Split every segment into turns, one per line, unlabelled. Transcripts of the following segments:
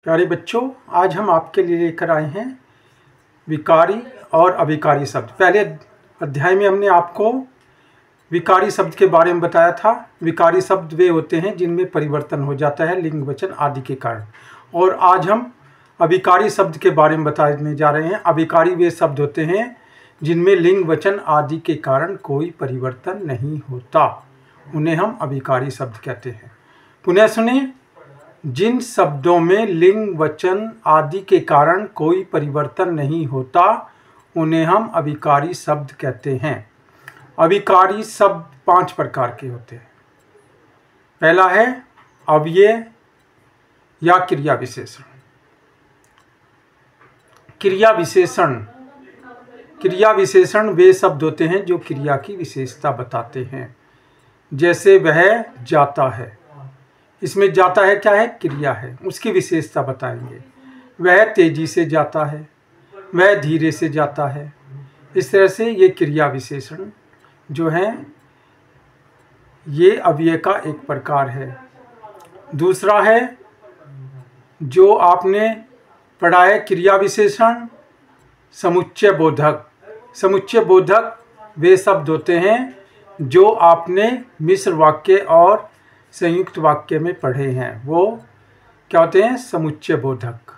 प्यारे बच्चों, आज हम आपके लिए लेकर आए हैं विकारी और अविकारी शब्द। पहले अध्याय में हमने आपको विकारी शब्द के बारे में बताया था। विकारी शब्द वे होते हैं जिनमें परिवर्तन हो जाता है लिंग वचन आदि के कारण। और आज हम अविकारी शब्द के बारे में बताने जा रहे हैं। अविकारी वे शब्द होते हैं जिनमें लिंग वचन आदि के कारण कोई परिवर्तन नहीं होता, उन्हें हम अविकारी शब्द कहते हैं। पुनः सुनिए, जिन शब्दों में लिंग वचन आदि के कारण कोई परिवर्तन नहीं होता उन्हें हम अविकारी शब्द कहते हैं। अविकारी शब्द 5 प्रकार के होते हैं। पहला है अव्यय या क्रिया विशेषण। क्रिया विशेषण वे शब्द होते हैं जो क्रिया की विशेषता बताते हैं। जैसे वह जाता है, इसमें जाता है क्या है? क्रिया है, उसकी विशेषता बताएंगे। वह तेजी से जाता है, वह धीरे से जाता है। इस तरह से ये क्रिया विशेषण जो हैं ये अव्यय का एक प्रकार है। दूसरा है जो आपने पढ़ा है क्रिया विशेषण समुच्चय बोधक। समुच्चय बोधक वे शब्द होते हैं जो आपने मिश्र वाक्य और संयुक्त वाक्य में पढ़े हैं। वो क्या होते हैं? समुच्चय बोधक।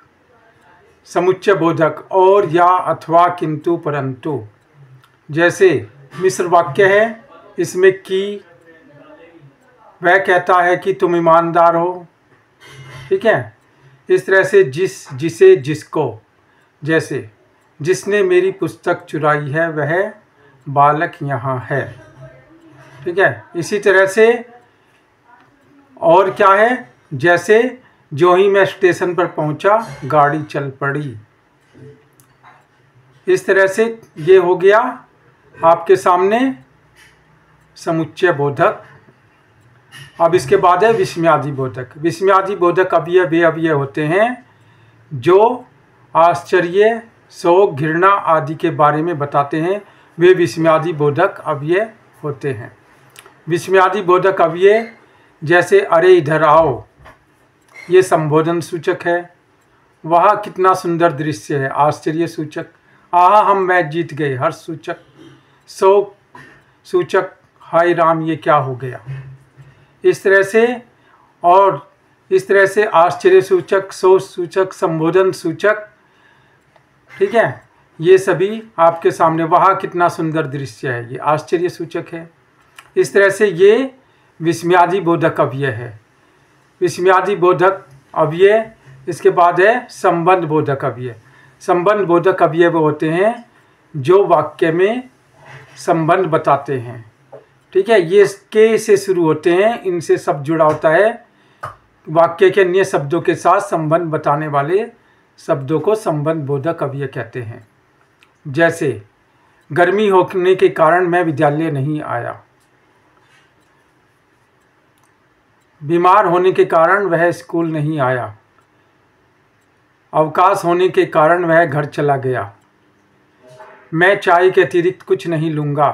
समुच्चय बोधक और या अथवा किंतु परंतु। जैसे मिश्र वाक्य है, इसमें कि वह कहता है कि तुम ईमानदार हो, ठीक है। इस तरह से जिस, जिसे, जिसको। जैसे जिसने मेरी पुस्तक चुराई है वह बालक यहाँ है, ठीक है। इसी तरह से और क्या है? जैसे जो ही मैं स्टेशन पर पहुंचा गाड़ी चल पड़ी। इस तरह से ये हो गया आपके सामने समुच्चय बोधक। अब इसके बाद है विस्मयादि बोधक। विस्मयादि बोधक अव्यय वे अव्यय होते हैं जो आश्चर्य, शोक, घृणा आदि के बारे में बताते हैं। वे विस्मयादि बोधक अव्यय होते हैं। विस्मयादि बोधक अव्यय जैसे अरे इधर आओ, ये संबोधन सूचक है। वह कितना सुंदर दृश्य है, आश्चर्य सूचक। आहा हम मैच जीत गए, हर्ष सूचक। शोक सूचक, हाय राम ये क्या हो गया। इस तरह से और इस तरह से आश्चर्य सूचक, शोक सूचक, संबोधन सूचक, ठीक है। ये सभी आपके सामने। वह कितना सुंदर दृश्य है, ये आश्चर्य सूचक है। इस तरह से ये विस्मयादि बोधक अव्यय है। विस्मयादि बोधक अव्यय। इसके बाद है संबंध बोधक अव्यय। संबंध बोधक अव्यय वो होते हैं जो वाक्य में संबंध बताते हैं, ठीक है। ये के से शुरू होते हैं, इनसे सब जुड़ा होता है। वाक्य के अन्य शब्दों के साथ संबंध बताने वाले शब्दों को संबंध बोधक अव्यय कहते हैं। जैसे गर्मी होने के कारण मैं विद्यालय नहीं आया। बीमार होने के कारण वह स्कूल नहीं आया। अवकाश होने के कारण वह घर चला गया। मैं चाय के अतिरिक्त कुछ नहीं लूँगा।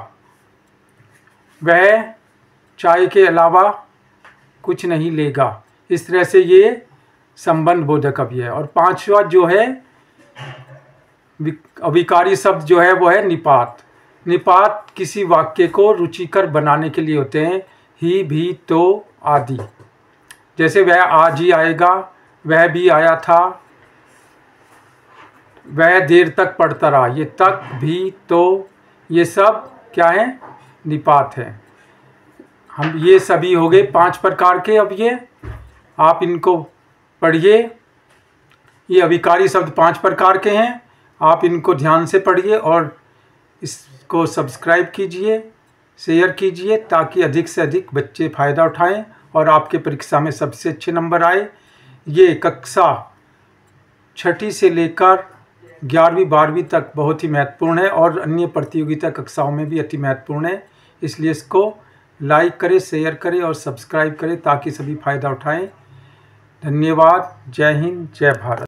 वह चाय के अलावा कुछ नहीं लेगा। इस तरह से ये संबंध बोधक अव्यय है। और 5वां जो है अविकारी शब्द जो है वो है निपात। निपात किसी वाक्य को रुचिकर बनाने के लिए होते हैं। ही, भी, तो आदि। जैसे वह आज ही आएगा, वह भी आया था, वह देर तक पढ़ता रहा। ये तक, भी, तो, ये सब क्या है? निपात है। हम ये सभी हो गए 5 प्रकार के अव्यय। आप इनको पढ़िए। ये अविकारी शब्द 5 प्रकार के हैं। आप इनको ध्यान से पढ़िए और इसको सब्सक्राइब कीजिए, शेयर कीजिए ताकि अधिक से अधिक बच्चे फ़ायदा उठाएं और आपके परीक्षा में सबसे अच्छे नंबर आए। ये कक्षा 6ठी से लेकर 11वीं 12वीं तक बहुत ही महत्वपूर्ण है और अन्य प्रतियोगिता कक्षाओं में भी अति महत्वपूर्ण है। इसलिए इसको लाइक करें, शेयर करें और सब्सक्राइब करें ताकि सभी फ़ायदा उठाएं। धन्यवाद। जय हिंद, जय भारत।